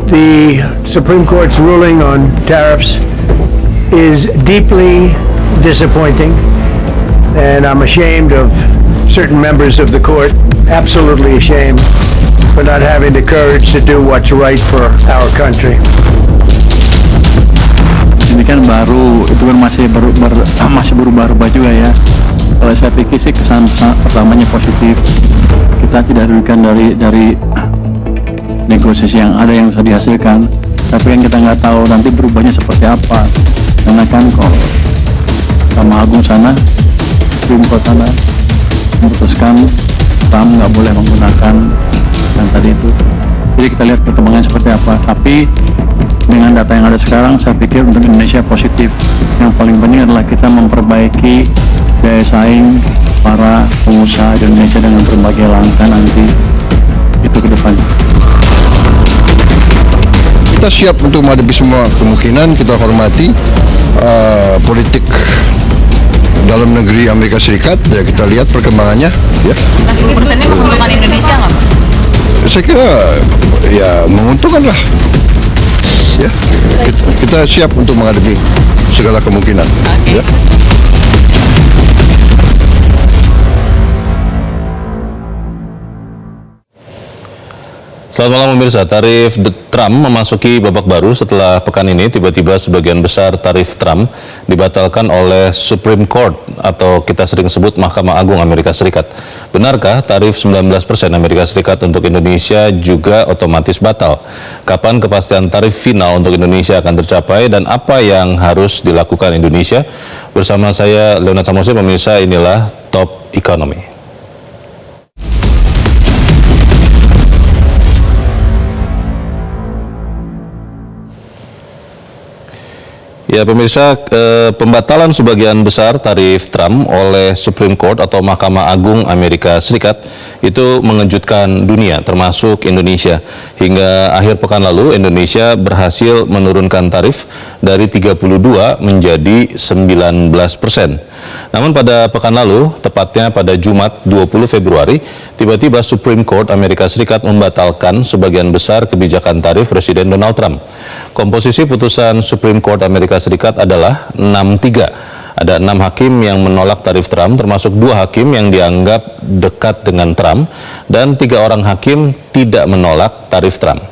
The Supreme Court's ruling on tariffs is deeply disappointing, and I'm ashamed of certain members of the court, absolutely ashamed, for not having the courage to do what's right for our country. Ini kan baru, itu kan masih berubah-ubah juga ya. Kalau saya pikir sih kesan pertamanya positif. Kita tidak rugikan dari negosiasi yang ada yang bisa dihasilkan, tapi yang kita nggak tahu nanti berubahnya seperti apa. Karena kan kalau Mahkamah Agung sana, Supreme Court sana memutuskan Trump nggak boleh menggunakan yang tadi itu. Jadi kita lihat perkembangan seperti apa. Tapi dengan data yang ada sekarang, saya pikir untuk Indonesia positif. Yang paling penting adalah kita memperbaiki daya saing para pengusaha di Indonesia dengan berbagai langkah nanti itu ke depannya. Kita siap untuk menghadapi semua kemungkinan. Kita hormati politik dalam negeri Amerika Serikat. Ya, kita lihat perkembangannya. Ya. 10%-nya menguntungkan Indonesia nggak, Pak? Saya kira ya menguntungkan lah. Ya, kita siap untuk menghadapi segala kemungkinan. Okay. Ya. Selamat malam pemirsa, tarif Trump memasuki babak baru setelah pekan ini tiba-tiba sebagian besar tarif Trump dibatalkan oleh Supreme Court atau kita sering sebut Mahkamah Agung Amerika Serikat. Benarkah tarif 19% Amerika Serikat untuk Indonesia juga otomatis batal? Kapan kepastian tarif final untuk Indonesia akan tercapai dan apa yang harus dilakukan Indonesia? Bersama saya Leonard Samusi, pemirsa, inilah Top Economy. Ya pemirsa, pembatalan sebagian besar tarif Trump oleh Supreme Court atau Mahkamah Agung Amerika Serikat itu mengejutkan dunia termasuk Indonesia. Hingga akhir pekan lalu Indonesia berhasil menurunkan tarif dari 32 menjadi 19%. Namun pada pekan lalu, tepatnya pada Jumat 20 Februari, tiba-tiba Supreme Court Amerika Serikat membatalkan sebagian besar kebijakan tarif Presiden Donald Trump. Komposisi putusan Supreme Court Amerika Serikat adalah 6-3. Ada 6 hakim yang menolak tarif Trump, termasuk 2 hakim yang dianggap dekat dengan Trump, dan 3 orang hakim tidak menolak tarif Trump.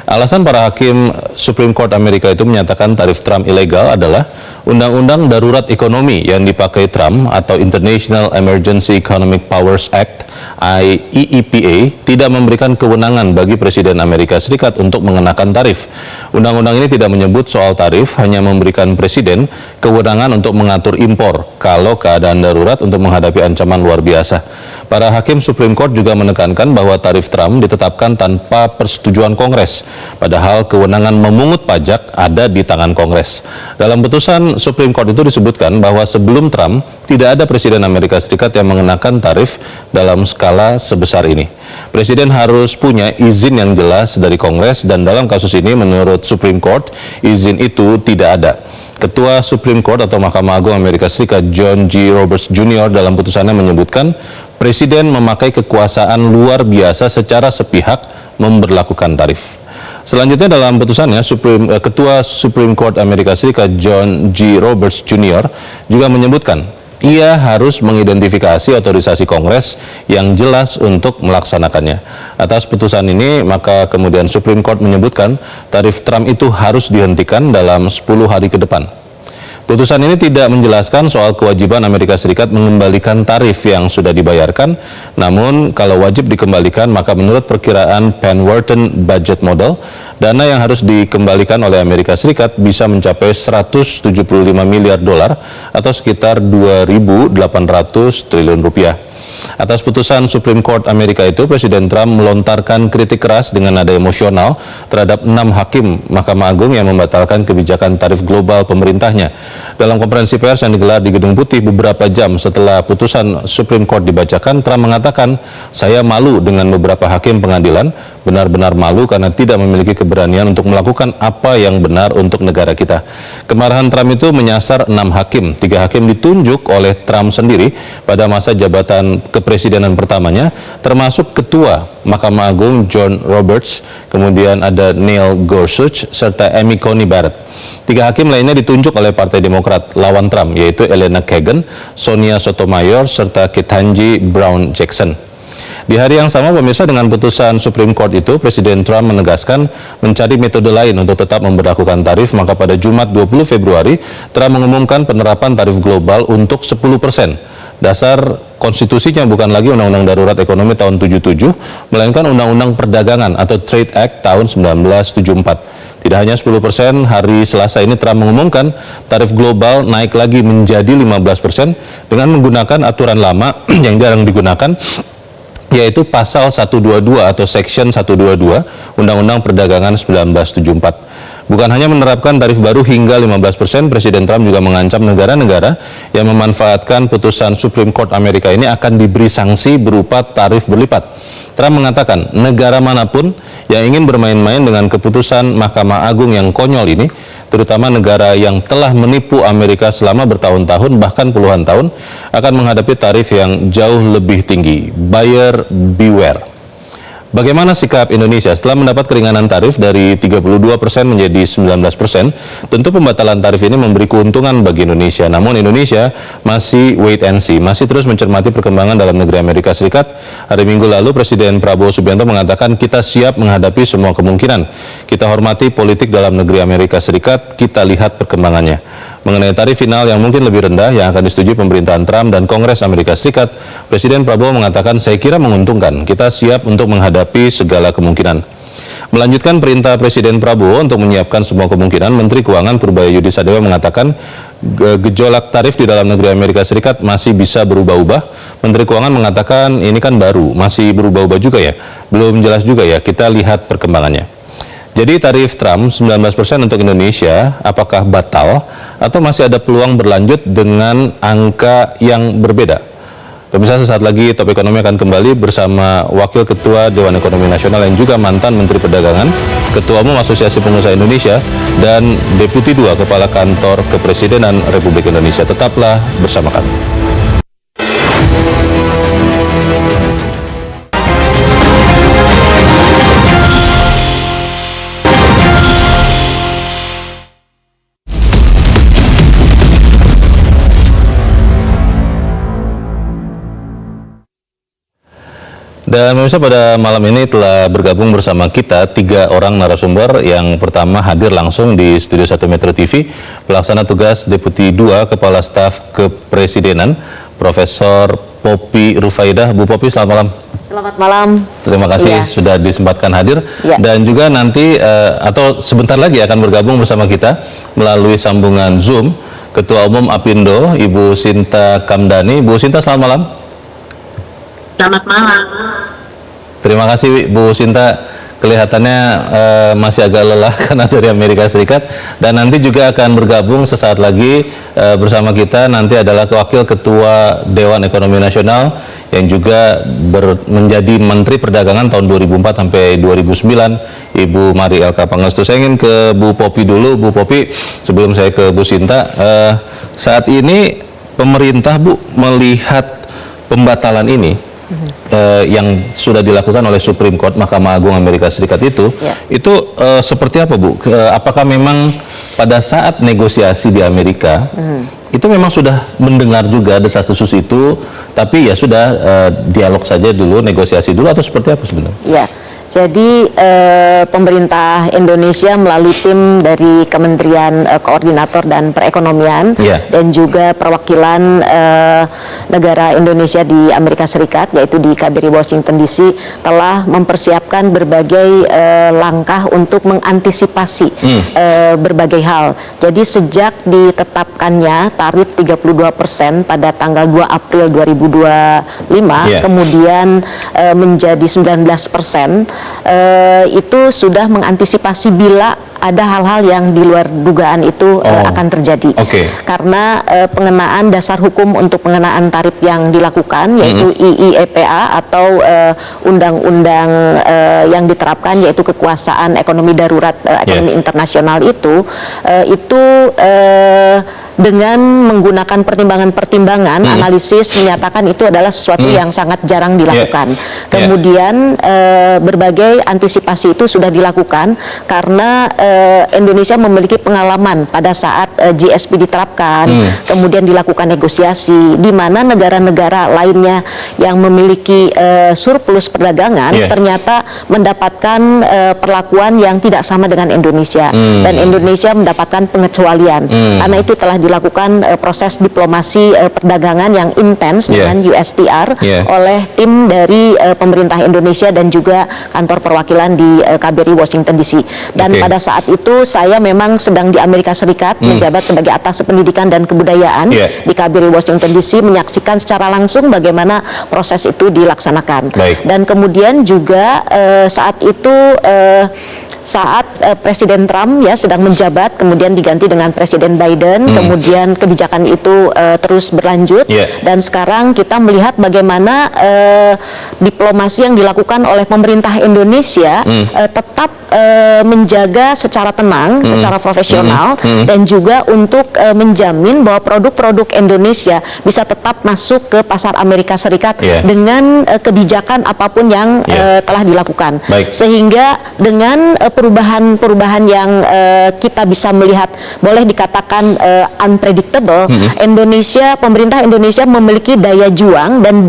Alasan para hakim Supreme Court Amerika itu menyatakan tarif Trump ilegal adalah Undang-Undang Darurat Ekonomi yang dipakai Trump atau International Emergency Economic Powers Act IEEPA tidak memberikan kewenangan bagi Presiden Amerika Serikat untuk mengenakan tarif. Undang-undang ini tidak menyebut soal tarif, hanya memberikan Presiden kewenangan untuk mengatur impor kalau keadaan darurat untuk menghadapi ancaman luar biasa. Para hakim Supreme Court juga menekankan bahwa tarif Trump ditetapkan tanpa persetujuan Kongres, padahal kewenangan memungut pajak ada di tangan Kongres. Dalam putusan Supreme Court itu disebutkan bahwa sebelum Trump, tidak ada Presiden Amerika Serikat yang mengenakan tarif dalam skala sebesar ini. Presiden harus punya izin yang jelas dari Kongres, dan dalam kasus ini menurut Supreme Court, izin itu tidak ada. Ketua Supreme Court atau Mahkamah Agung Amerika Serikat John G. Roberts Jr. dalam putusannya menyebutkan Presiden memakai kekuasaan luar biasa secara sepihak memberlakukan tarif. Selanjutnya dalam putusannya, Ketua Supreme Court Amerika Serikat John G. Roberts Jr. juga menyebutkan ia harus mengidentifikasi otorisasi Kongres yang jelas untuk melaksanakannya. Atas putusan ini, maka kemudian Supreme Court menyebutkan tarif Trump itu harus dihentikan dalam 10 hari ke depan. Putusan ini tidak menjelaskan soal kewajiban Amerika Serikat mengembalikan tarif yang sudah dibayarkan, namun kalau wajib dikembalikan maka menurut perkiraan Penn Wharton Budget Model, dana yang harus dikembalikan oleh Amerika Serikat bisa mencapai 175 miliar dolar atau sekitar 2.800 triliun rupiah. Atas putusan Supreme Court Amerika itu, Presiden Trump melontarkan kritik keras dengan nada emosional terhadap 6 hakim Mahkamah Agung yang membatalkan kebijakan tarif global pemerintahnya. Dalam konferensi pers yang digelar di Gedung Putih beberapa jam setelah putusan Supreme Court dibacakan, Trump mengatakan, "Saya malu dengan beberapa hakim pengadilan, benar-benar malu karena tidak memiliki keberanian untuk melakukan apa yang benar untuk negara kita. Kemarahan Trump itu menyasar 6 hakim. 3 hakim ditunjuk oleh Trump sendiri pada masa jabatan kepresidenan pertamanya, termasuk Ketua Mahkamah Agung John Roberts, kemudian ada Neil Gorsuch, serta Amy Coney Barrett. 3 hakim lainnya ditunjuk oleh Partai Demokrat lawan Trump, yaitu Elena Kagan, Sonia Sotomayor, serta Ketanji Brown Jackson. Di hari yang sama, pemirsa, dengan putusan Supreme Court itu, Presiden Trump menegaskan mencari metode lain untuk tetap memberlakukan tarif. Maka pada Jumat 20 Februari, Trump mengumumkan penerapan tarif global untuk 10%. Dasar konstitusinya bukan lagi Undang-Undang Darurat Ekonomi tahun 77, melainkan Undang-Undang Perdagangan atau Trade Act tahun 1974. Tidak hanya 10%, hari Selasa ini Trump mengumumkan tarif global naik lagi menjadi 15% dengan menggunakan aturan lama yang jarang digunakan, yaitu pasal 122 atau section 122 Undang-Undang Perdagangan 1974. Bukan hanya menerapkan tarif baru hingga 15%, Presiden Trump juga mengancam negara-negara yang memanfaatkan putusan Supreme Court Amerika ini akan diberi sanksi berupa tarif berlipat. Trump mengatakan negara manapun yang ingin bermain-main dengan keputusan Mahkamah Agung yang konyol ini, terutama negara yang telah menipu Amerika selama bertahun-tahun bahkan puluhan tahun, akan menghadapi tarif yang jauh lebih tinggi. Buyer beware. Bagaimana sikap Indonesia setelah mendapat keringanan tarif dari 32% menjadi 19%? Tentu pembatalan tarif ini memberi keuntungan bagi Indonesia. Namun Indonesia masih wait and see, masih terus mencermati perkembangan dalam negeri Amerika Serikat. Hari Minggu lalu Presiden Prabowo Subianto mengatakan kita siap menghadapi semua kemungkinan. Kita hormati politik dalam negeri Amerika Serikat, kita lihat perkembangannya. Mengenai tarif final yang mungkin lebih rendah yang akan disetujui pemerintahan Trump dan Kongres Amerika Serikat, Presiden Prabowo mengatakan saya kira menguntungkan, kita siap untuk menghadapi segala kemungkinan. Melanjutkan perintah Presiden Prabowo untuk menyiapkan semua kemungkinan, Menteri Keuangan Purbaya Yudi Sadewa mengatakan gejolak tarif di dalam negeri Amerika Serikat masih bisa berubah-ubah. Menteri Keuangan mengatakan ini kan baru, masih berubah-ubah juga ya, belum jelas juga ya, kita lihat perkembangannya. Jadi tarif Trump 19% untuk Indonesia apakah batal atau masih ada peluang berlanjut dengan angka yang berbeda? Pemirsa, sesaat lagi Top Ekonomi akan kembali bersama Wakil Ketua Dewan Ekonomi Nasional yang juga mantan Menteri Perdagangan, Ketua Umum Asosiasi Pengusaha Indonesia, dan Deputi 2 Kepala Kantor Kepresidenan Republik Indonesia. Tetaplah bersama kami. Dan pemirsa, pada malam ini telah bergabung bersama kita 3 orang narasumber. Yang pertama hadir langsung di Studio 1 Metro TV, pelaksana tugas Deputi 2 Kepala Staf Kepresidenan, Profesor Poppy Rufaidah. Bu Poppy, selamat malam. Selamat malam. Terima kasih sudah disempatkan hadir. Dan juga nanti atau sebentar lagi akan bergabung bersama kita melalui sambungan Zoom Ketua Umum Apindo, Ibu Sinta Kamdani. Bu Sinta, selamat malam. Selamat malam. Terima kasih Bu Sinta, kelihatannya masih agak lelah karena dari Amerika Serikat. Dan nanti juga akan bergabung sesaat lagi bersama kita nanti adalah Wakil Ketua Dewan Ekonomi Nasional yang juga menjadi Menteri Perdagangan tahun 2004 sampai 2009, Ibu Mari Elka Pangestu. Saya ingin ke Bu Poppy dulu. Bu Poppy, sebelum saya ke Bu Sinta, saat ini pemerintah, Bu, melihat pembatalan ini yang sudah dilakukan oleh Supreme Court Mahkamah Agung Amerika Serikat itu seperti apa, Bu? Apakah memang pada saat negosiasi di Amerika itu memang sudah mendengar juga desas-desus itu, tapi ya sudah dialog saja dulu, negosiasi dulu, atau seperti apa sebenarnya? Ya, jadi pemerintah Indonesia melalui tim dari Kementerian Koordinator dan Perekonomian dan juga perwakilan negara Indonesia di Amerika Serikat, yaitu di KBRI Washington DC, telah mempersiapkan berbagai langkah untuk mengantisipasi berbagai hal. Jadi sejak ditetapkannya tarif 32% pada tanggal 2 April 2025, kemudian menjadi 19%, itu sudah mengantisipasi bila ada hal-hal yang di luar dugaan itu akan terjadi. Karena pengenaan dasar hukum untuk pengenaan tarif yang dilakukan yaitu IIEPA atau undang-undang yang diterapkan yaitu kekuasaan ekonomi darurat ekonomi internasional itu dengan menggunakan pertimbangan-pertimbangan analisis menyatakan itu adalah sesuatu yang sangat jarang dilakukan. Kemudian berbagai antisipasi itu sudah dilakukan karena Indonesia memiliki pengalaman pada saat GSP diterapkan, kemudian dilakukan negosiasi di mana negara-negara lainnya yang memiliki surplus perdagangan ternyata mendapatkan perlakuan yang tidak sama dengan Indonesia dan Indonesia mendapatkan pengecualian karena itu telah dilakukan proses diplomasi perdagangan yang intens dengan USTR oleh tim dari pemerintah Indonesia dan juga kantor perwakilan di KBRI Washington DC. Dan pada saat itu saya memang sedang di Amerika Serikat menjabat sebagai atas pendidikan dan kebudayaan di KBRI Washington DC, menyaksikan secara langsung bagaimana proses itu dilaksanakan. Dan kemudian juga saat itu saat Presiden Trump sedang menjabat, kemudian diganti dengan Presiden Biden, kemudian kebijakan itu terus berlanjut, dan sekarang kita melihat bagaimana diplomasi yang dilakukan oleh pemerintah Indonesia tetap menjaga secara tenang, secara profesional, dan juga untuk menjamin bahwa produk-produk Indonesia bisa tetap masuk ke pasar Amerika Serikat dengan kebijakan apapun yang telah dilakukan. Sehingga dengan perubahan-perubahan yang kita bisa melihat boleh dikatakan unpredictable, pemerintah Indonesia memiliki daya juang dan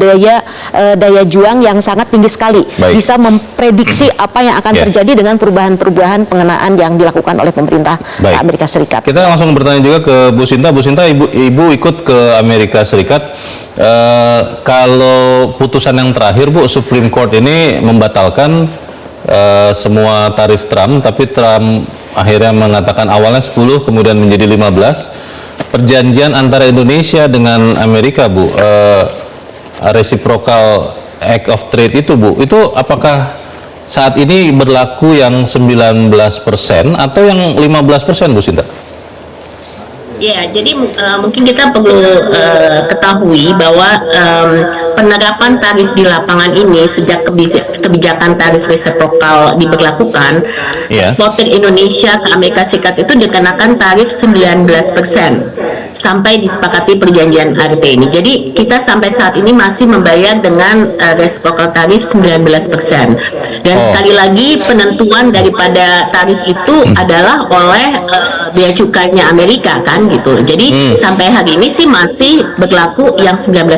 daya juang yang sangat tinggi sekali, bisa memprediksi apa yang akan terjadi dengan perubahan-perubahan pengenaan yang dilakukan oleh pemerintah Amerika Serikat. Kita langsung bertanya juga ke Bu Sinta. Bu Sinta, ibu ikut ke Amerika Serikat. Kalau putusan yang terakhir, Bu, Supreme Court ini membatalkan semua tarif Trump, tapi Trump akhirnya mengatakan awalnya 10 kemudian menjadi 15. Perjanjian antara Indonesia dengan Amerika, Bu, reciprocal act of trade itu, Bu, itu apakah saat ini berlaku yang 19% atau yang 15%, Bu Sinta? Ya, jadi mungkin kita perlu ketahui bahwa penerapan tarif di lapangan ini sejak kebijakan tarif reciprocal diberlakukan, eksportir Indonesia ke Amerika Serikat itu dikenakan tarif 19% sampai disepakati perjanjian RT ini. Jadi kita sampai saat ini masih membayar dengan reciprocal tarif 19%. Dan sekali lagi penentuan daripada tarif itu adalah oleh bea cukainya Amerika kan gitu. Jadi sampai hari ini sih masih berlaku yang 19%.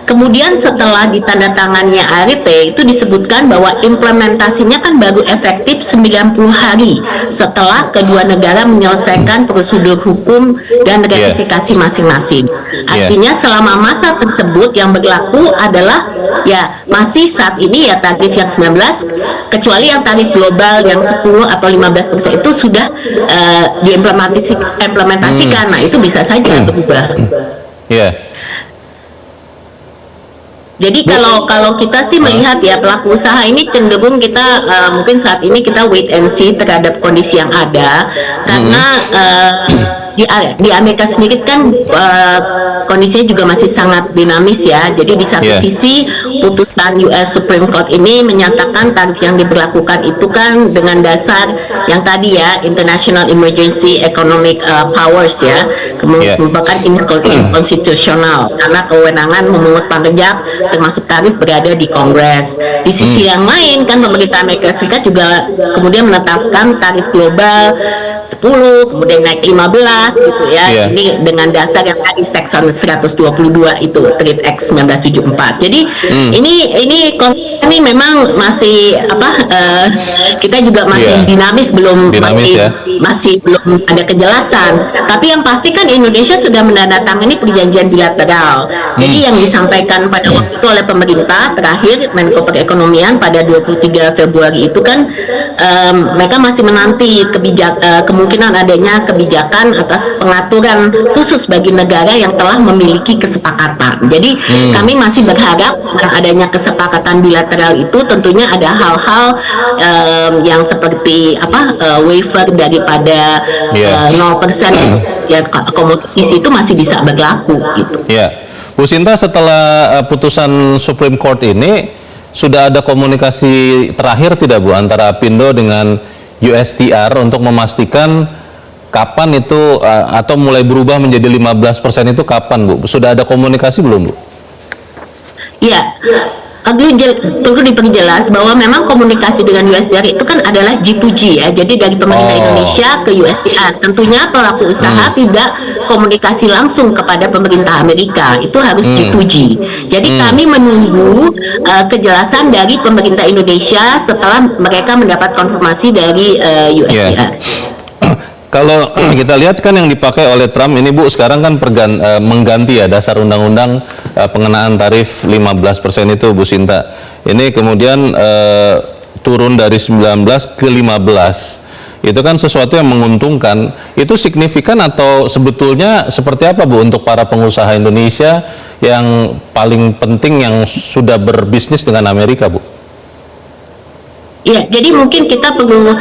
Kemudian setelah ditandatangannya ART itu disebutkan bahwa implementasinya kan baru efektif 90 hari setelah kedua negara menyelesaikan prosedur hukum dan ratifikasi masing-masing. Artinya selama masa tersebut yang berlaku adalah masih saat ini tarif yang 19, kecuali yang tarif global yang 10 atau 15% itu sudah diimplementasikan. Nah, itu bisa saja berubah. Jadi kalau kita sih melihat pelaku usaha ini cenderung kita mungkin saat ini kita wait and see terhadap kondisi yang ada, karena di Amerika sendiri kan kondisinya juga masih sangat dinamis ya. Jadi di satu sisi putusan US Supreme Court ini menyatakan tarif yang diberlakukan itu kan dengan dasar yang tadi International Emergency Economic Powers merupakan inkonstitusional karena kewenangan memungut pajak termasuk tarif berada di Kongres. Di sisi yang lain kan pemerintah Amerika Serikat juga kemudian menetapkan tarif global 10 kemudian naik 15 gitu ini dengan dasar yang tadi Section 122 itu Trade Act 1974. Jadi ini memang masih kita juga masih dinamis, masih belum ada kejelasan. Tapi yang pasti kan Indonesia sudah menandatangani perjanjian bilateral. Jadi yang disampaikan pada waktu itu oleh pemerintah terakhir Menko Perekonomian pada 23 Februari itu kan mereka masih menanti kemungkinan adanya kebijakan atau atas pengaturan khusus bagi negara yang telah memiliki kesepakatan. Jadi kami masih berharap dengan adanya kesepakatan bilateral itu tentunya ada hal-hal yang seperti waiver daripada 0% ya, komoditis itu masih bisa berlaku gitu. Ya, Bu Sinta, setelah putusan Supreme Court ini sudah ada komunikasi terakhir tidak Bu antara Apindo dengan USTR untuk memastikan kapan itu atau mulai berubah menjadi 15% itu kapan Bu? Sudah ada komunikasi belum Bu? Iya. Perlu diperjelas bahwa memang komunikasi dengan USTR itu kan adalah G2G ya, jadi dari pemerintah Indonesia ke USTR. Tentunya pelaku usaha tidak komunikasi langsung kepada pemerintah Amerika, itu harus G2G. Jadi kami menunggu kejelasan dari pemerintah Indonesia setelah mereka mendapat konfirmasi dari USTR. Kalau kita lihat kan yang dipakai oleh Trump ini Bu, sekarang kan mengganti ya dasar undang-undang pengenaan tarif 15% itu Bu Sinta. Ini kemudian turun dari 19 ke 15. Itu kan sesuatu yang menguntungkan. Itu signifikan atau sebetulnya seperti apa Bu untuk para pengusaha Indonesia yang paling penting yang sudah berbisnis dengan Amerika Bu? Ya, jadi mungkin kita perlu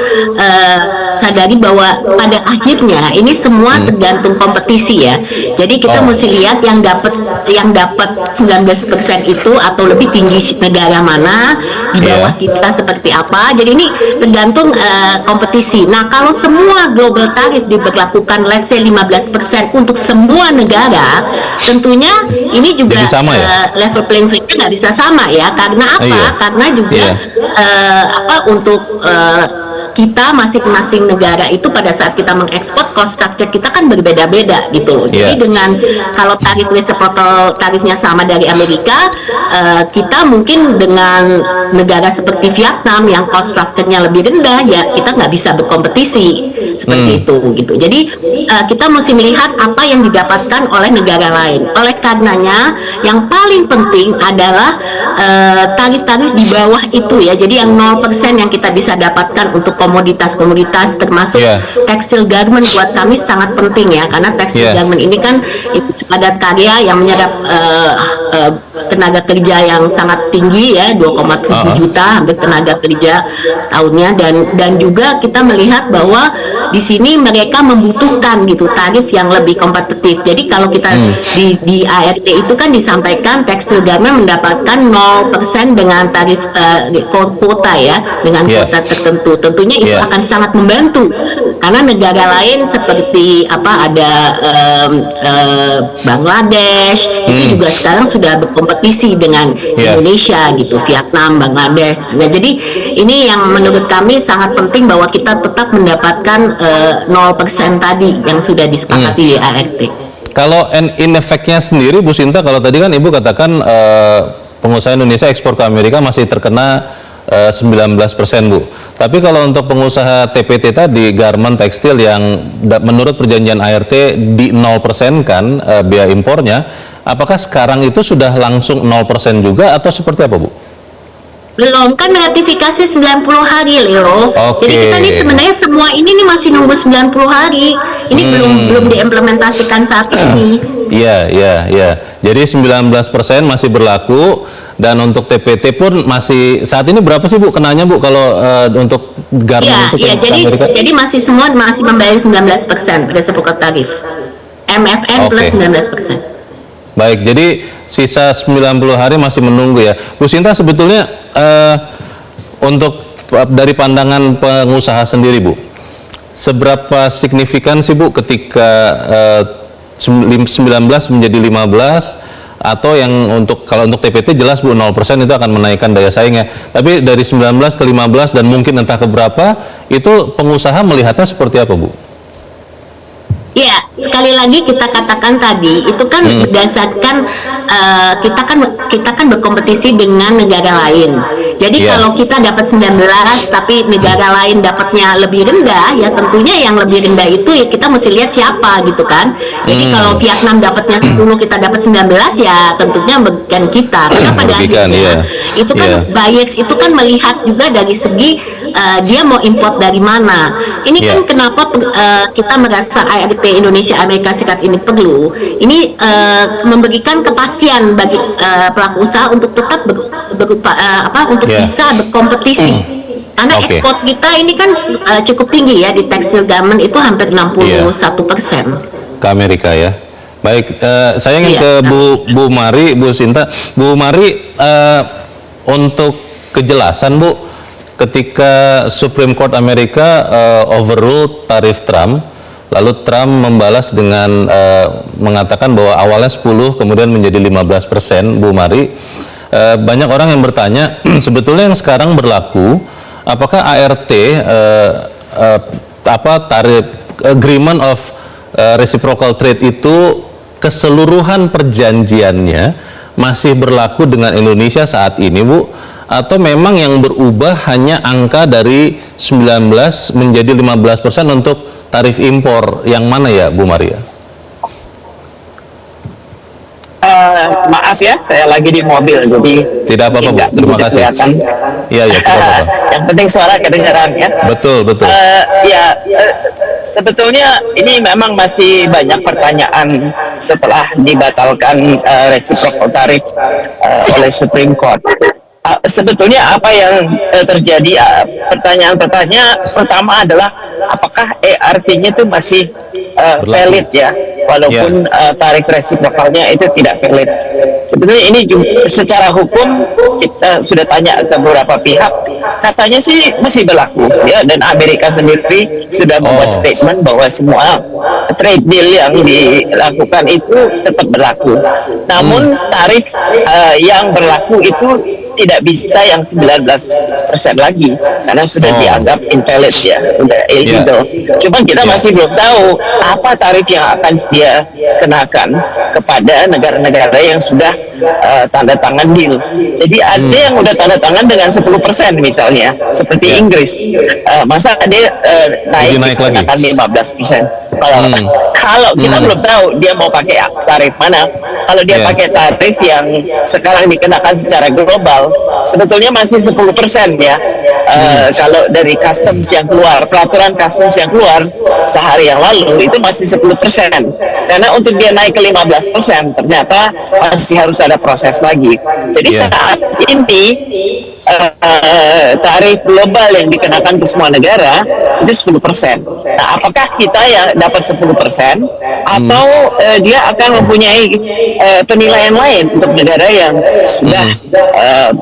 sadari bahwa pada akhirnya ini semua tergantung kompetisi ya. Jadi kita mesti lihat yang dapat 19% itu atau lebih tinggi negara mana, di bawah kita seperti apa. Jadi ini tergantung kompetisi. Nah, kalau semua global tarif diberlakukan let's say 15% untuk semua negara, tentunya ini juga level playing field-nya nggak bisa sama ya. Karena apa? Karena juga untuk kita masing-masing negara itu pada saat kita mengekspor cost structure kita kan berbeda-beda gitu loh. Jadi dengan kalau tarif reciprocal tarifnya sama dari Amerika, kita mungkin dengan negara seperti Vietnam yang cost structure-nya lebih rendah ya kita nggak bisa berkompetisi seperti itu gitu. Jadi kita mesti melihat apa yang didapatkan oleh negara lain. Oleh karenanya yang paling penting adalah tarif-tarif di bawah itu ya. Jadi yang 0% yang kita bisa dapatkan untuk komoditas-komoditas termasuk tekstil garment buat kami sangat penting ya, karena tekstil garment ini kan padat karya yang menyerap tenaga kerja yang sangat tinggi ya, 2,7 juta hampir tenaga kerja tahunnya, dan juga kita melihat bahwa di sini mereka membutuhkan gitu tarif yang lebih kompetitif. Jadi kalau kita di ART itu kan disampaikan tekstil garment mendapatkan 0% dengan tarif kuota ya, dengan kuota tertentu. Tentunya itu akan sangat membantu karena negara lain seperti ada Bangladesh itu juga sekarang sudah berkompetisi dengan Indonesia gitu, Vietnam, Bangladesh. Nah, jadi ini yang menurut kami sangat penting bahwa kita tetap mendapatkan 0% tadi yang sudah disepakati di ART. Kalau in effect-nya sendiri Bu Sinta, kalau tadi kan Ibu katakan pengusaha Indonesia ekspor ke Amerika masih terkena 19% Bu. Tapi kalau untuk pengusaha TPT tadi, garment tekstil yang menurut perjanjian ART di 0% kan biaya impornya, apakah sekarang itu sudah langsung 0% juga atau seperti apa Bu? Belum, kan ratifikasi 90 hari Leo. Jadi kita nih sebenarnya semua ini nih masih nunggu 90 hari. Ini belum diimplementasikan saat ini. Iya. Jadi 19% masih berlaku. Dan untuk TPT pun masih saat ini berapa sih Bu kenanya Bu kalau untuk garment untuk Amerika? Jadi masih semua masih membayar 19% reciprocal tarif. MFN plus 19%. Baik, jadi sisa 90 hari masih menunggu ya. Bu Sinta, sebetulnya untuk dari pandangan pengusaha sendiri Bu, seberapa signifikan sih Bu ketika 19 menjadi 15? Atau yang kalau untuk TPT jelas Bu 0% itu akan menaikkan daya saingnya. Tapi dari 19 ke 15 dan mungkin entah ke berapa, itu pengusaha melihatnya seperti apa Bu? Ya, sekali lagi kita katakan tadi itu kan berdasarkan kita kan berkompetisi dengan negara lain. Jadi kalau kita dapat 19 tapi negara lain dapatnya lebih rendah, ya tentunya yang lebih rendah itu ya kita mesti lihat siapa gitu kan. Jadi kalau Vietnam dapatnya 10 kita dapat 19 ya tentunya bukan kita. Karena pada akhirnya itu kan buyers itu kan melihat juga dari segi dia mau import dari mana. Ini kan kenapa kita merasa ART Indonesia Amerika Serikat ini perlu. Ini memberikan kepastian bagi pelaku usaha untuk tetap untuk bisa berkompetisi. Karena ekspor kita ini kan cukup tinggi ya, di tekstil garment itu hampir 61% ke Amerika ya. Baik, saya ingin ke Bu Mari, Bu Sinta. Bu Mari, untuk kejelasan Bu, ketika Supreme Court Amerika overrule tarif Trump, lalu Trump membalas dengan mengatakan bahwa awalnya 10 kemudian menjadi 15%, Bu Mari, banyak orang yang bertanya sebetulnya yang sekarang berlaku, apakah ART tarif agreement of reciprocal trade itu keseluruhan perjanjiannya masih berlaku dengan Indonesia saat ini, Bu? Atau memang yang berubah hanya angka dari 19 menjadi 15% untuk tarif impor? Yang mana ya, Bu Maria? Maaf ya, saya lagi di mobil, jadi tidak apa-apa, Bu. Terima kasih. Iya, tidak apa-apa. Yang penting suara kedengaran ya. Betul. Sebetulnya ini memang masih banyak pertanyaan setelah dibatalkan reciprocal tarif oleh Supreme Court. Sebetulnya apa yang terjadi, pertanyaan pertama adalah apakah artinya itu masih valid ya, walaupun tarif resiprokalnya itu tidak valid. Sebetulnya ini juga, secara hukum kita sudah tanya ke beberapa pihak, katanya sih masih berlaku ya, dan Amerika sendiri sudah membuat statement bahwa semua trade deal yang dilakukan itu tetap berlaku. Namun tarif yang berlaku itu tidak bisa yang 19% lagi karena sudah dianggap invalid ya, udah illegal. Cuman kita masih belum tahu apa tarif yang akan dia kenakan kepada negara-negara yang sudah tanda tangan deal. Jadi ada yang udah tanda tangan dengan 10% misalnya, seperti Inggris. Masa dia naik kenakan 15%. Kalau kita belum tahu dia mau pakai tarif mana. Kalau dia pakai tarif yang sekarang dikenakan secara global, sebetulnya masih 10% ya. Kalau dari customs yang keluar, peraturan customs yang keluar sehari yang lalu itu masih 10%. Karena untuk dia naik ke 15% ternyata masih harus ada proses lagi. Jadi saat ini tarif global yang dikenakan ke semua negara itu 10%. Nah, apakah kita yang dapat 10% atau dia akan mempunyai penilaian lain untuk negara yang sudah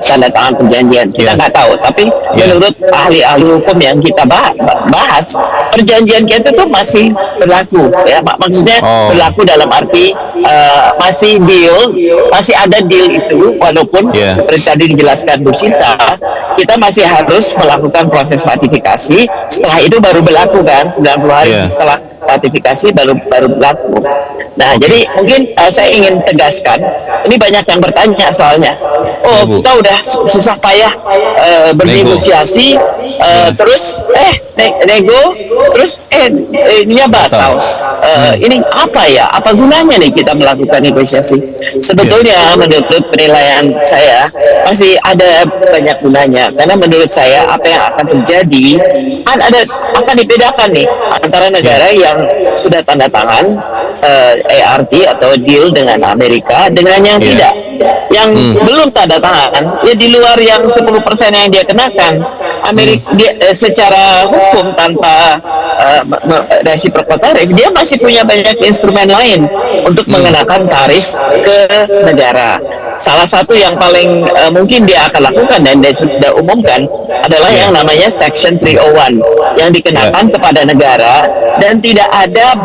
tanda tangan perjanjian? Kita nggak tahu. Tapi menurut ahli-ahli hukum yang kita bahas, perjanjian kita itu masih berlaku. Ya, maksudnya berlaku dalam arti masih deal, masih ada deal itu, walaupun seperti tadi dijelaskan Bu Sinta, kita masih harus melakukan proses ratifikasi. Setelah itu baru berlaku kan, 90 hari setelah ratifikasi baru berlaku. Nah, jadi mungkin saya ingin tegaskan, ini banyak yang bertanya soalnya, kita udah susah payah bernegosiasi, terus nego, terus ininya batal. Ini apa ya? Apa gunanya nih kita melakukan negosiasi? Sebetulnya menurut penilaian saya masih ada banyak gunanya, karena menurut saya apa yang akan terjadi akan dibedakan nih antara negara yang sudah tanda tangan ART atau deal dengan Amerika dengan yang tidak, yang belum tanda tangan ya, di luar yang 10% yang dia kenakan. Amerika secara hukum tanpa reciprocal tarif, dia masih punya banyak instrumen lain untuk mengenakan tarif ke negara. Salah satu yang paling mungkin dia akan lakukan dan dia sudah umumkan adalah yang namanya Section 301 yang dikenakan kepada negara, dan tidak ada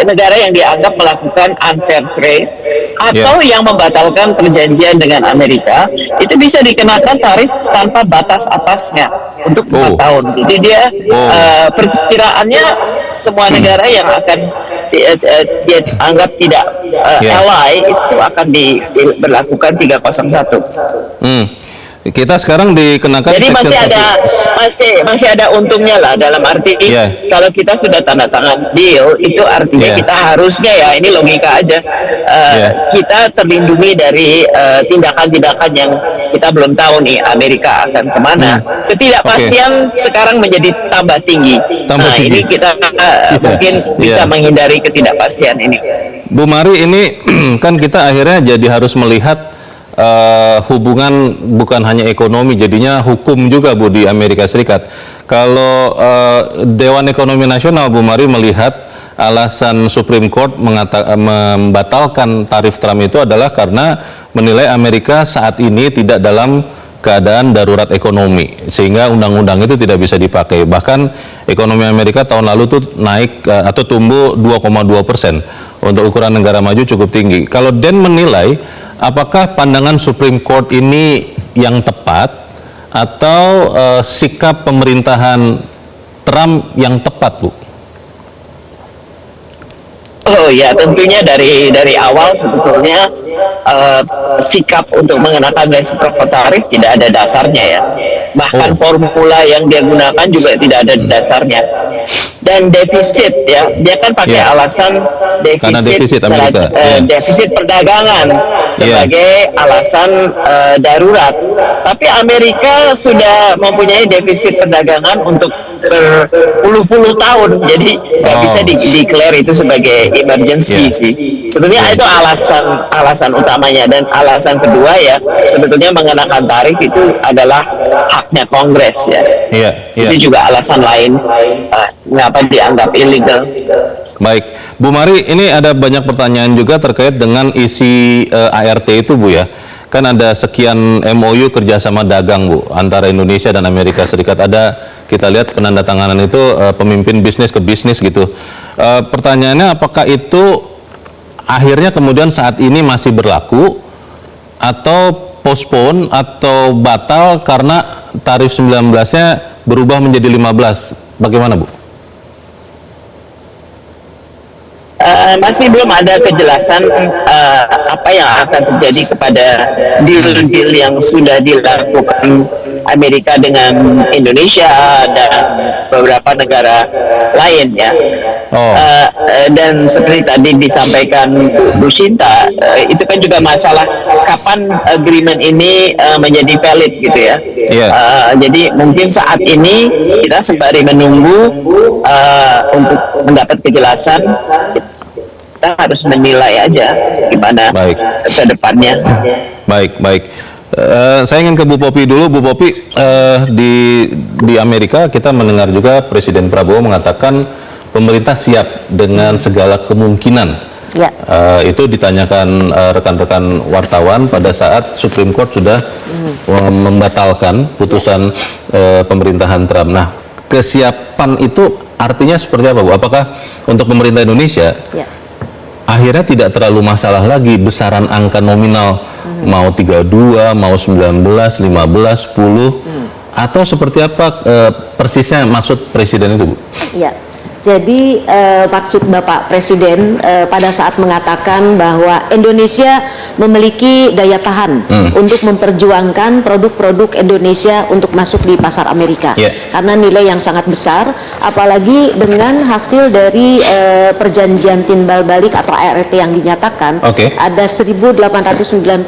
negara yang dianggap melakukan unfair trade atau yang membatalkan perjanjian dengan Amerika, itu bisa dikenakan tarif tanpa batas atasnya untuk 4 tahun. Jadi dia perkiraannya semua negara yang akan dia anggap tidak ally itu akan diberlakukan 301. kita sekarang dikenakan Jadi Section masih ada untungnya lah, dalam arti kalau kita sudah tanda tangan deal itu artinya kita harusnya, ya ini logika aja, kita terlindungi dari tindakan-tindakan yang kita belum tahu nih Amerika akan kemana. Ketidakpastian sekarang menjadi tambah tinggi. Ini kita mungkin bisa menghindari ketidakpastian ini. Bu Mari, ini kan kita akhirnya jadi harus melihat hubungan bukan hanya ekonomi, jadinya hukum juga, Bu, di Amerika Serikat. Kalau Dewan Ekonomi Nasional, Bu Mari, melihat alasan Supreme Court membatalkan tarif Trump itu adalah karena menilai Amerika saat ini tidak dalam keadaan darurat ekonomi, sehingga undang-undang itu tidak bisa dipakai. Bahkan ekonomi Amerika tahun lalu tuh naik atau tumbuh 2,2%. Untuk ukuran negara maju cukup tinggi. Kalau Den menilai, apakah pandangan Supreme Court ini yang tepat atau sikap pemerintahan Trump yang tepat, Bu? Oh ya, tentunya dari awal sebetulnya sikap untuk mengenakan reciprocal tarif tidak ada dasarnya ya. Bahkan formula yang dia gunakan juga tidak ada dasarnya. Dan defisit ya, dia kan pakai alasan defisit perdagangan sebagai alasan darurat. Tapi Amerika sudah mempunyai defisit perdagangan untuk berpuluh-puluh tahun, jadi nggak bisa declare itu sebagai emergency sih. Sebenarnya itu alasan utamanya, dan alasan kedua ya sebetulnya mengenakan tarif itu adalah haknya Kongres ya. Itu juga alasan lain mengapa dianggap illegal. Baik, Bu Mari, ini ada banyak pertanyaan juga terkait dengan isi ART itu, Bu ya. Kan ada sekian MOU kerjasama dagang, Bu, antara Indonesia dan Amerika Serikat. Ada, kita lihat penandatanganan itu pemimpin bisnis ke bisnis gitu. Pertanyaannya, apakah itu akhirnya kemudian saat ini masih berlaku atau postpone atau batal karena tarif 19-nya berubah menjadi 15? Bagaimana, Bu? Masih belum ada kejelasan apa yang akan terjadi kepada deal-deal yang sudah dilakukan Amerika dengan Indonesia dan beberapa negara lain ya. Dan seperti tadi disampaikan Bu Shinta, itu kan juga masalah kapan agreement ini menjadi valid gitu ya. Jadi mungkin saat ini kita sembari menunggu untuk mendapat kejelasan, kita harus menilai aja gimana ke depannya. Baik. Saya ingin ke Bu Popi dulu. Bu Popi, di Amerika kita mendengar juga Presiden Prabowo mengatakan pemerintah siap dengan segala kemungkinan. Itu ditanyakan rekan-rekan wartawan pada saat Supreme Court sudah membatalkan putusan pemerintahan Trump. Nah, kesiapan itu artinya seperti apa, Bu? Apakah untuk pemerintah Indonesia akhirnya tidak terlalu masalah lagi besaran angka nominal, mau 32, mau 19, 15, 10, atau seperti apa persisnya maksud Presiden itu, Bu? Ya, jadi maksud Bapak Presiden pada saat mengatakan bahwa Indonesia memiliki daya tahan untuk memperjuangkan produk-produk Indonesia untuk masuk di pasar Amerika, karena nilai yang sangat besar, apalagi dengan hasil dari perjanjian timbal balik atau ART yang dinyatakan, ada 1.891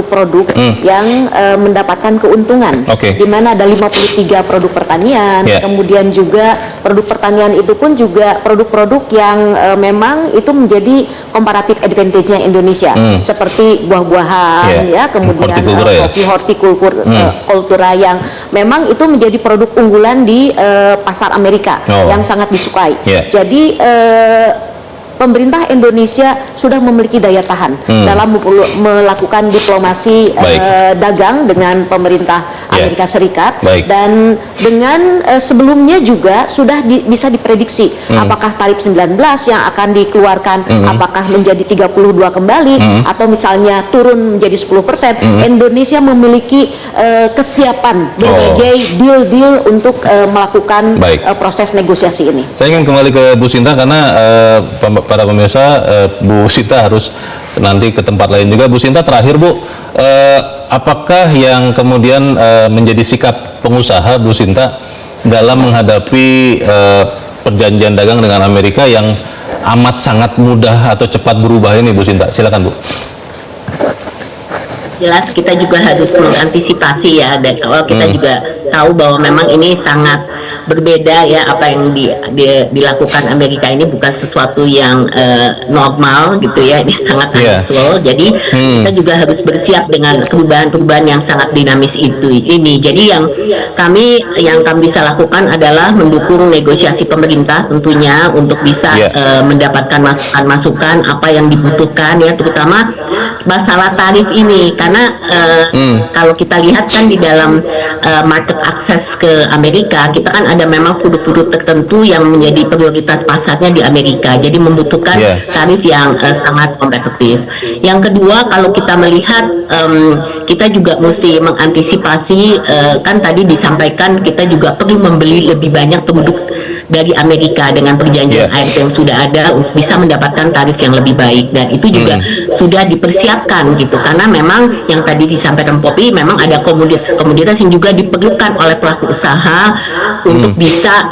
produk yang mendapatkan keuntungan, di mana ada 53 produk pertanian, kemudian juga produk pertanian itu pun juga produk-produk yang memang itu menjadi comparative advantage-nya Indonesia, seperti buah-buahan, kemudian hortikultura yang memang itu menjadi produk unggulan di pasar Amerika yang sangat disukai. Jadi pemerintah Indonesia sudah memiliki daya tahan dalam melakukan diplomasi dagang dengan pemerintah Amerika Serikat, dan dengan sebelumnya juga sudah bisa diprediksi apakah tarif 19 yang akan dikeluarkan apakah menjadi 32 kembali atau misalnya turun menjadi 10%. Indonesia memiliki kesiapan berbagai deal-deal untuk melakukan proses negosiasi ini. Saya ingin kembali ke Bu Shinta karena para pemirsa, Bu Shinta harus nanti ke tempat lain juga. Bu Sinta, terakhir Bu, apakah yang kemudian menjadi sikap pengusaha Bu Sinta dalam menghadapi perjanjian dagang dengan Amerika yang amat sangat mudah atau cepat berubah ini Bu Sinta? Silakan Bu. Jelas kita juga harus mengantisipasi ya, dan kalau kita juga tahu bahwa memang ini sangat berbeda ya, apa yang dilakukan Amerika ini bukan sesuatu yang normal gitu ya, ini sangat unusual. Jadi kita juga harus bersiap dengan perubahan-perubahan yang sangat dinamis ini. Jadi yang kami bisa lakukan adalah mendukung negosiasi pemerintah tentunya untuk bisa mendapatkan masukan-masukan apa yang dibutuhkan ya, terutama masalah tarif ini, karena kalau kita lihat kan di dalam market access ke Amerika, kita kan ada memang produk-produk tertentu yang menjadi prioritas pasarnya di Amerika, jadi membutuhkan tarif yang sangat kompetitif. Yang kedua, kalau kita melihat kita juga mesti mengantisipasi, kan tadi disampaikan kita juga perlu membeli lebih banyak produk dari Amerika dengan perjanjian ART yang sudah ada untuk bisa mendapatkan tarif yang lebih baik, dan itu juga sudah dipersiapkan gitu, karena memang yang tadi disampaikan Poppy, memang ada komoditas yang juga diperlukan oleh pelaku usaha untuk bisa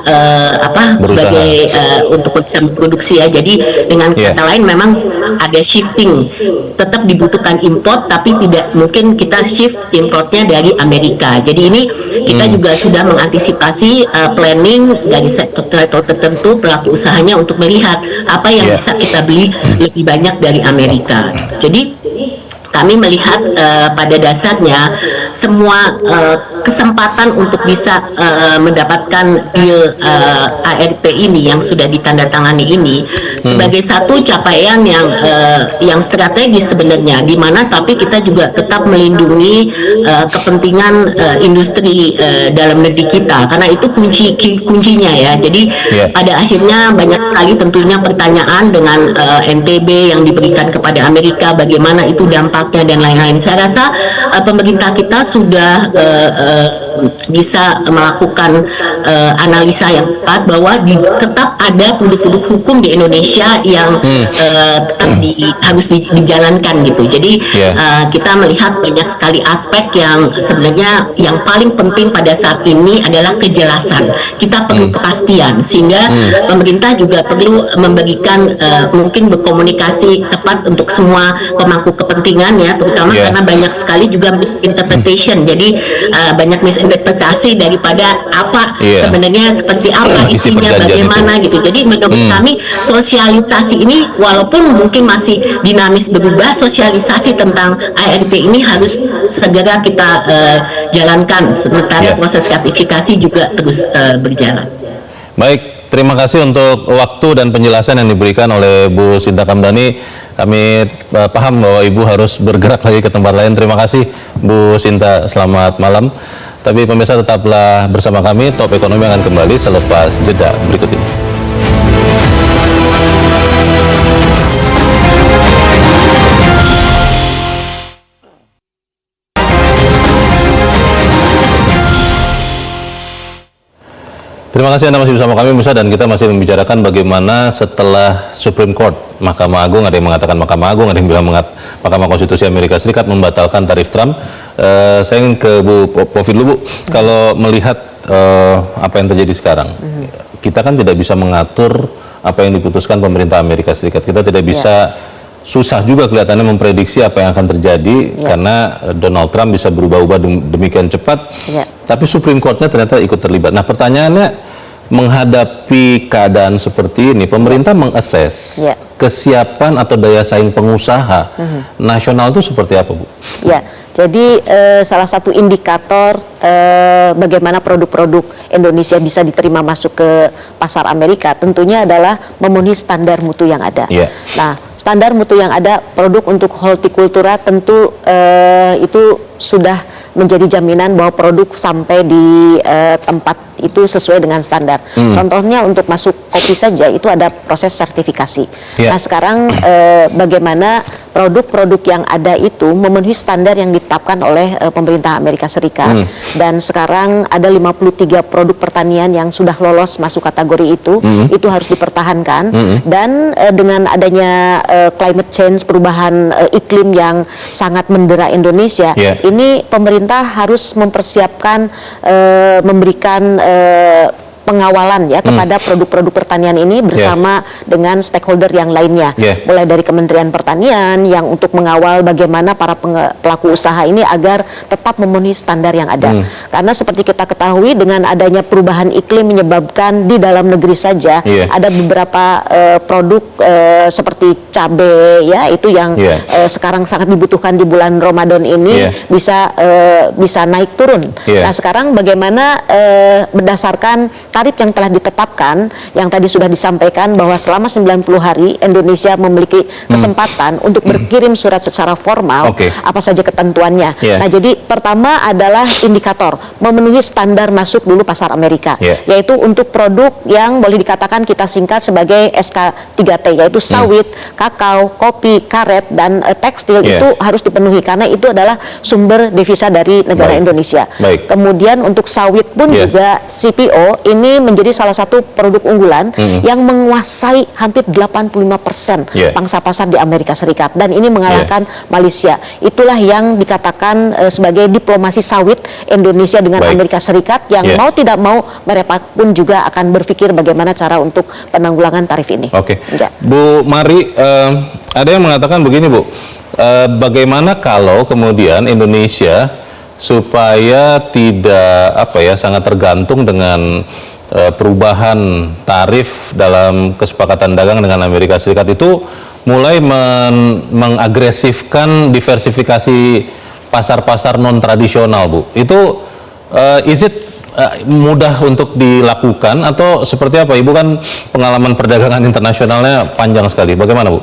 sebagai untuk bisa produksi ya. Jadi dengan kata lain memang ada shifting, tetap dibutuhkan import tapi tidak mungkin kita shift importnya dari Amerika. Jadi ini kita juga sudah mengantisipasi planning dari sektor tertentu pelaku usahanya untuk melihat apa yang bisa kita beli lebih banyak dari Amerika. Jadi kami melihat pada dasarnya semua kesempatan untuk bisa mendapatkan deal ART ini yang sudah ditandatangani ini sebagai satu capaian yang strategis sebenarnya, di mana tapi kita juga tetap melindungi kepentingan industri dalam negeri kita, karena itu kuncinya ya. Jadi pada akhirnya banyak sekali tentunya pertanyaan dengan NTB yang diberikan kepada Amerika, bagaimana itu dampaknya dan lain-lain. Saya rasa pemerintah kita sudah bisa melakukan analisa yang tepat bahwa tetap ada produk-produk hukum di Indonesia yang tetap harus dijalankan gitu. Jadi kita melihat banyak sekali aspek yang sebenarnya yang paling penting pada saat ini adalah kejelasan. Kita perlu kepastian, sehingga pemerintah juga perlu memberikan mungkin berkomunikasi tepat untuk semua pemangku kepentingan ya, terutama karena banyak sekali juga misinterpretation. Jadi banyak misinterpretasi daripada apa sebenarnya, seperti apa isinya, bagaimana gitu. Jadi menurut kami sosialisasi ini walaupun mungkin masih dinamis berubah, sosialisasi tentang ART ini harus segera kita jalankan, sementara proses ratifikasi juga terus berjalan. Baik, terima kasih untuk waktu dan penjelasan yang diberikan oleh Bu Sinta Kamdhani. Kami paham bahwa Ibu harus bergerak lagi ke tempat lain. Terima kasih Bu Sinta, selamat malam. Tapi pemirsa tetaplah bersama kami, Top Ekonomi akan kembali selepas jeda berikut ini. Terima kasih Anda masih bersama kami pemirsa, dan kita masih membicarakan bagaimana setelah Supreme Court, Mahkamah Agung, ada yang mengatakan Mahkamah Agung, ada yang bilang Mahkamah Konstitusi Amerika Serikat membatalkan tarif Trump. Saya ingin ke Bu Poppy dulu, Bu. Kalau melihat apa yang terjadi sekarang, kita kan tidak bisa mengatur apa yang diputuskan pemerintah Amerika Serikat. Kita tidak bisa, susah juga kelihatannya memprediksi apa yang akan terjadi karena Donald Trump bisa berubah-ubah demikian cepat. Tapi Supreme Court-nya ternyata ikut terlibat. Nah, pertanyaannya, menghadapi keadaan seperti ini, pemerintah mengakses kesiapan atau daya saing pengusaha nasional itu seperti apa, Bu? Ya, jadi salah satu indikator bagaimana produk-produk Indonesia bisa diterima masuk ke pasar Amerika tentunya adalah memenuhi standar mutu yang ada. Nah, standar mutu yang ada, produk untuk hortikultura tentu itu sudah menjadi jaminan bahwa produk sampai di tempat itu sesuai dengan standar. Contohnya untuk masuk kopi saja itu ada proses sertifikasi. Nah, sekarang bagaimana produk-produk yang ada itu memenuhi standar yang ditetapkan oleh pemerintah Amerika Serikat. Dan sekarang ada 53 produk pertanian yang sudah lolos masuk kategori itu harus dipertahankan. Dan dengan adanya climate change, perubahan iklim yang sangat mendera Indonesia, ini pemerintah harus mempersiapkan, memberikan pengawalan ya kepada produk-produk pertanian ini bersama dengan stakeholder yang lainnya, mulai dari Kementerian Pertanian yang untuk mengawal bagaimana para pelaku usaha ini agar tetap memenuhi standar yang ada. Karena seperti kita ketahui, dengan adanya perubahan iklim menyebabkan di dalam negeri saja ada beberapa produk seperti cabai ya, itu yang sekarang sangat dibutuhkan di bulan Ramadan ini bisa naik turun. Nah, sekarang bagaimana berdasarkan tarif yang telah ditetapkan, yang tadi sudah disampaikan bahwa selama 90 hari Indonesia memiliki kesempatan untuk berkirim surat secara formal apa saja ketentuannya. Nah, jadi pertama adalah indikator memenuhi standar masuk dulu pasar Amerika, yaitu untuk produk yang boleh dikatakan kita singkat sebagai SK3T, yaitu sawit, kakao, kopi, karet, dan tekstil itu harus dipenuhi karena itu adalah sumber devisa dari negara Indonesia. Kemudian untuk sawit pun juga CPO ini menjadi salah satu produk unggulan yang menguasai hampir 85% pangsa pasar di Amerika Serikat, dan ini mengalahkan Malaysia. Itulah yang dikatakan sebagai diplomasi sawit Indonesia dengan Amerika Serikat yang mau tidak mau mereka pun juga akan berpikir bagaimana cara untuk penanggulangan tarif ini. Bu Mari, ada yang mengatakan begini, Bu, bagaimana kalau kemudian Indonesia supaya tidak sangat tergantung dengan perubahan tarif dalam kesepakatan dagang dengan Amerika Serikat itu mulai mengagresifkan diversifikasi pasar-pasar non tradisional, Bu. Itu mudah untuk dilakukan atau seperti apa? Ibu kan pengalaman perdagangan internasionalnya panjang sekali. Bagaimana, Bu?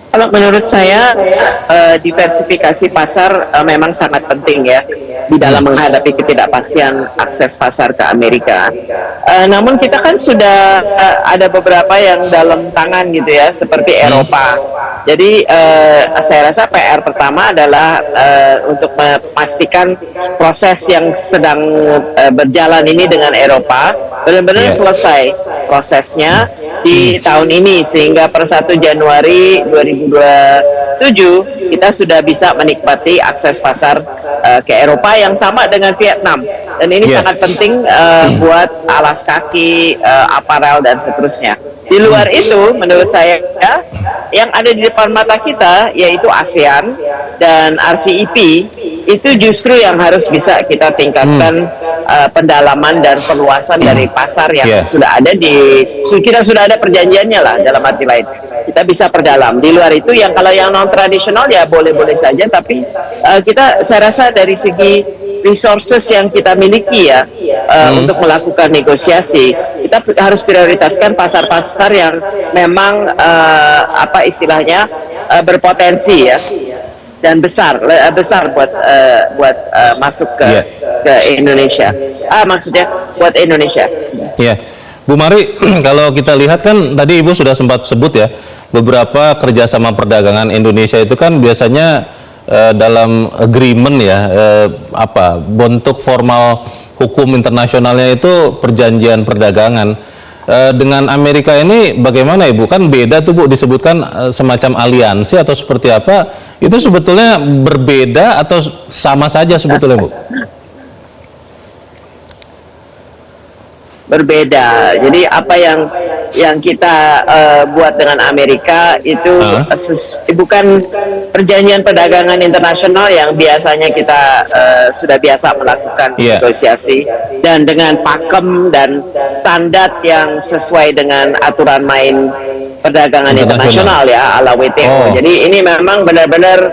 Kalau menurut saya diversifikasi pasar memang sangat penting ya di dalam menghadapi ketidakpastian akses pasar ke Amerika. Namun kita kan sudah ada beberapa yang dalam tangan gitu ya, seperti Eropa. Jadi saya rasa PR pertama adalah untuk memastikan proses yang sedang berjalan ini dengan Eropa benar-benar selesai prosesnya di tahun ini, sehingga per 1 Januari 2027 kita sudah bisa menikmati akses pasar ke Eropa yang sama dengan Vietnam, dan ini sangat penting buat alas kaki, aparel, dan seterusnya. Di luar itu, menurut saya yang ada di depan mata kita yaitu ASEAN dan RCEP, itu justru yang harus bisa kita tingkatkan pendalaman dan perluasan dari pasar yang sudah ada kita sudah ada perjanjiannya lah, dalam arti lain kita bisa perdalam. Di luar itu yang kalau yang non tradisional ya boleh-boleh saja, tapi saya rasa dari segi resources yang kita miliki ya untuk melakukan negosiasi, kita harus prioritaskan pasar-pasar yang memang istilahnya berpotensi ya, dan besar buat masuk ke Indonesia. Maksudnya buat Indonesia. Bu Mari, kalau kita lihat kan tadi Ibu sudah sempat sebut ya, beberapa kerjasama perdagangan Indonesia itu kan biasanya dalam agreement ya, bentuk formal hukum internasionalnya itu perjanjian perdagangan. Dengan Amerika ini bagaimana, Ibu? Kan beda tuh, Bu, disebutkan semacam aliansi atau seperti apa? Itu sebetulnya berbeda atau sama saja sebetulnya, Bu? Berbeda. Jadi apa yang kita buat dengan Amerika itu bukan perjanjian perdagangan internasional yang biasanya kita sudah biasa melakukan negosiasi, dan dengan pakem dan standar yang sesuai dengan aturan main perdagangan internasional ya, ala WTO. Jadi ini memang benar-benar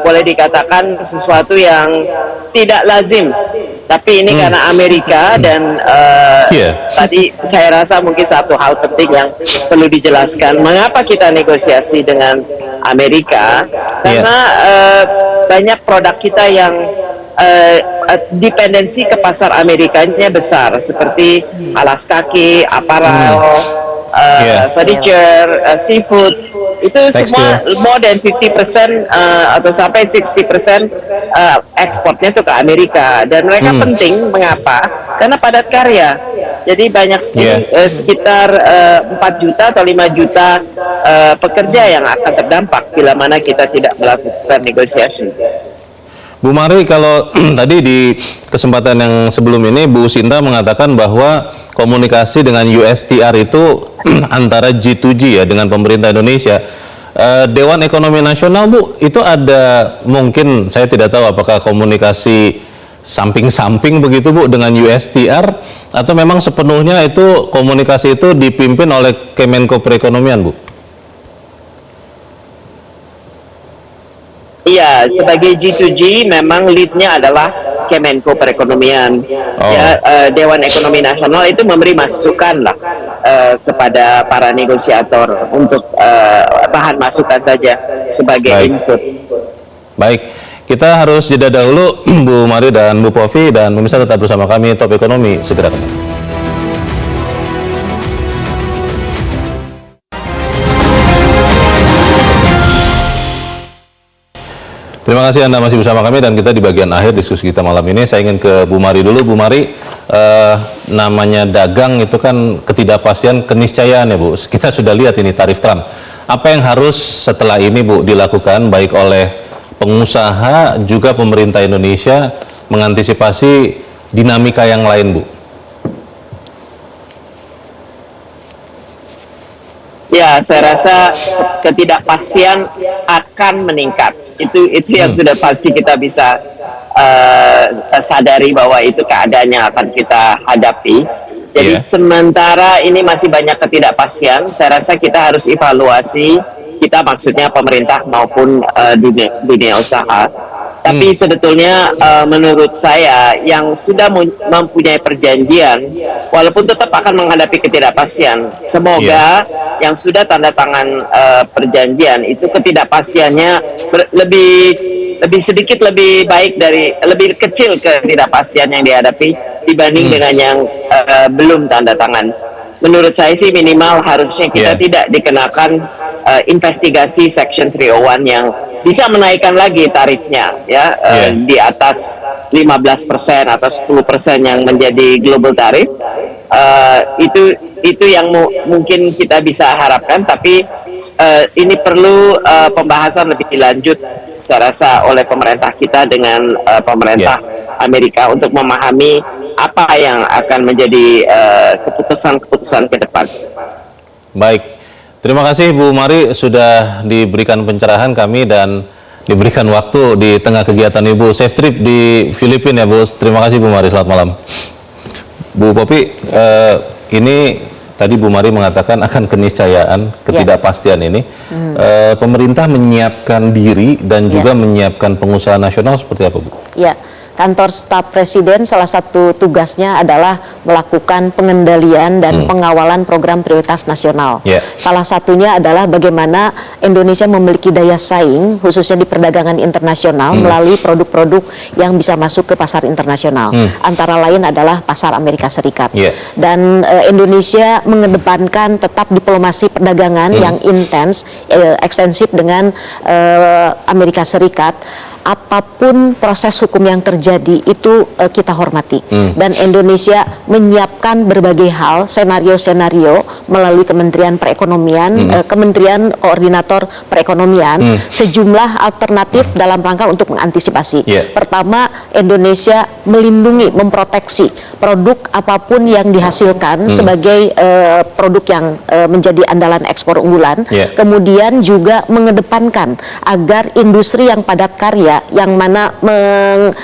boleh dikatakan sesuatu yang tidak lazim. Tapi ini karena Amerika, dan tadi saya rasa mungkin satu hal penting yang perlu dijelaskan, mengapa kita negosiasi dengan Amerika, karena banyak produk kita yang dependensi ke pasar Amerikanya besar, seperti alas kaki, aparel, furniture, seafood, itu semua more than 50% atau sampai 60% ekspornya itu ke Amerika, dan mereka penting. Mengapa? Karena padat karya. Jadi banyak sekitar 4 juta atau 5 juta pekerja yang akan terdampak bila mana kita tidak melakukan negosiasi. Bu Mari, kalau tadi di kesempatan yang sebelum ini Bu Sinta mengatakan bahwa komunikasi dengan USTR itu antara G2G ya dengan pemerintah Indonesia. Dewan Ekonomi Nasional, Bu, itu ada mungkin, saya tidak tahu apakah komunikasi samping-samping begitu, Bu, dengan USTR, atau memang sepenuhnya itu komunikasi itu dipimpin oleh Kemenko Perekonomian, Bu? Iya, sebagai G2G memang lead-nya adalah Kemenko Perekonomian. Dewan Ekonomi Nasional itu memberi masukan lah kepada para negosiator untuk bahan masukan saja sebagai input. Baik, kita harus jeda dahulu, Bu Mari dan Bu Povi, dan pemirsa tetap bersama kami, Top Ekonomi segera kembali. Terima kasih Anda masih bersama kami, dan kita di bagian akhir diskusi kita malam ini. Saya ingin ke Bu Mari dulu. Bu Mari, namanya dagang itu kan ketidakpastian, keniscayaan ya Bu. Kita sudah lihat ini tarif Trump. Apa yang harus setelah ini Bu dilakukan baik oleh pengusaha juga pemerintah Indonesia mengantisipasi dinamika yang lain, Bu? Ya, saya rasa ketidakpastian akan meningkat. Itu yang sudah pasti kita bisa sadari bahwa itu keadaan yang akan kita hadapi. Jadi sementara ini masih banyak ketidakpastian, saya rasa kita harus evaluasi, kita maksudnya pemerintah maupun dunia usaha. Tapi sebetulnya menurut saya yang sudah mempunyai perjanjian, walaupun tetap akan menghadapi ketidakpastian, semoga yang sudah tanda tangan perjanjian itu ketidakpastiannya lebih sedikit lebih baik lebih kecil ketidakpastian yang dihadapi dibanding dengan yang belum tanda tangan. Menurut saya sih minimal harusnya kita tidak dikenakan investigasi Section 301 yang bisa menaikkan lagi tarifnya ya di atas 15% atau 10% yang menjadi global tarif. Itu yang mungkin kita bisa harapkan, tapi ini perlu pembahasan lebih lanjut saya rasa oleh pemerintah kita dengan pemerintah Amerika untuk memahami apa yang akan menjadi keputusan-keputusan ke depan. Baik, terima kasih Bu Mari sudah diberikan pencerahan kami dan diberikan waktu di tengah kegiatan Ibu safe trip di Filipina ya Bu. Terima kasih Bu Mari, selamat malam. Bu Popi, ini tadi Bu Mari mengatakan akan keniscayaan, ketidakpastian ini. Pemerintah menyiapkan diri dan juga menyiapkan pengusaha nasional seperti apa Bu? Ya. Kantor Staf Presiden salah satu tugasnya adalah melakukan pengendalian dan pengawalan program prioritas nasional. Salah satunya adalah bagaimana Indonesia memiliki daya saing khususnya di perdagangan internasional melalui produk-produk yang bisa masuk ke pasar internasional. Antara lain adalah pasar Amerika Serikat. Dan Indonesia mengedepankan tetap diplomasi perdagangan yang intens, ekstensif dengan Amerika Serikat. Apapun proses hukum yang terjadi itu kita hormati, dan Indonesia menyiapkan berbagai hal, senario-senario melalui Kementerian Perekonomian, Kementerian Koordinator Perekonomian, sejumlah alternatif dalam rangka untuk mengantisipasi. Pertama, Indonesia melindungi, memproteksi produk apapun yang dihasilkan sebagai produk yang menjadi andalan ekspor unggulan. Kemudian juga mengedepankan agar industri yang padat karya yang mana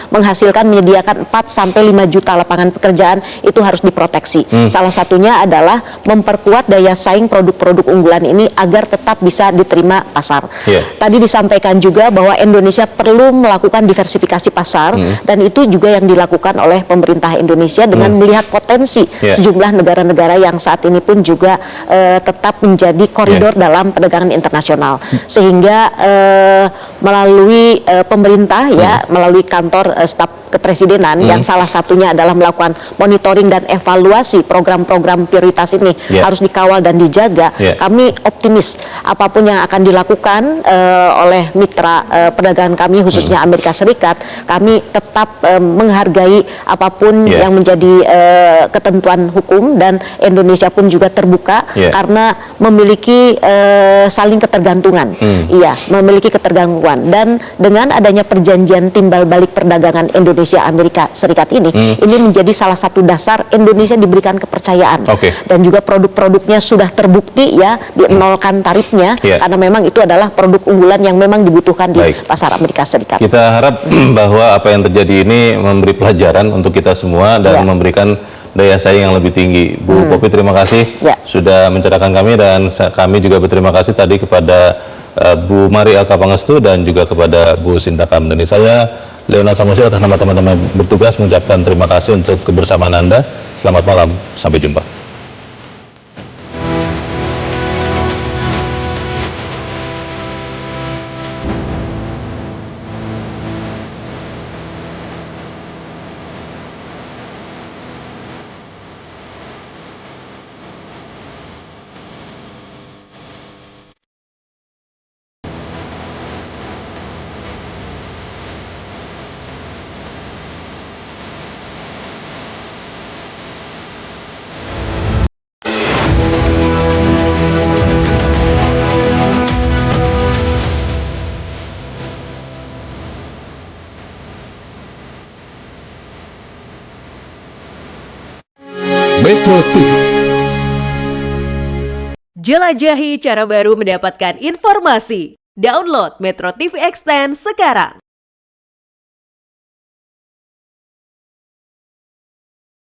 menghasilkan menyediakan 4-5 juta lapangan pekerjaan itu harus diproteksi. Salah satunya adalah memperkuat daya saing produk-produk unggulan ini agar tetap bisa diterima pasar. Tadi disampaikan juga bahwa Indonesia perlu melakukan diversifikasi pasar, dan itu juga yang dilakukan oleh pemerintah Indonesia dengan melihat potensi sejumlah negara-negara yang saat ini pun juga tetap menjadi koridor dalam perdagangan internasional, sehingga melalui pembangunan pemerintah ya melalui kantor staf kepresidenan yang salah satunya adalah melakukan monitoring dan evaluasi program-program prioritas ini harus dikawal dan dijaga. Kami optimis apapun yang akan dilakukan oleh mitra perdagangan kami khususnya Amerika Serikat, kami tetap menghargai apapun yang menjadi ketentuan hukum, dan Indonesia pun juga terbuka karena memiliki saling ketergantungan. Iya, memiliki ketergantungan, dan dengan adanya perjanjian timbal balik perdagangan Indonesia Amerika Serikat ini menjadi salah satu dasar Indonesia diberikan kepercayaan dan juga produk-produknya sudah terbukti ya dinolkan tarifnya karena memang itu adalah produk unggulan yang memang dibutuhkan di pasar Amerika Serikat. Kita harap bahwa apa yang terjadi ini memberi pelajaran untuk kita semua dan memberikan daya saing yang lebih tinggi. Bu Popi, terima kasih sudah mencerahkan kami, dan kami juga berterima kasih tadi kepada Bu Mari Alka Pangestu dan juga kepada Bu Sinta Kamdani. Saya Leonard Samuel atas nama teman-teman bertugas mengucapkan terima kasih untuk kebersamaan Anda. Selamat malam, sampai jumpa. Metro TV. Jelajahi cara baru mendapatkan informasi. Download Metro TV Extend sekarang.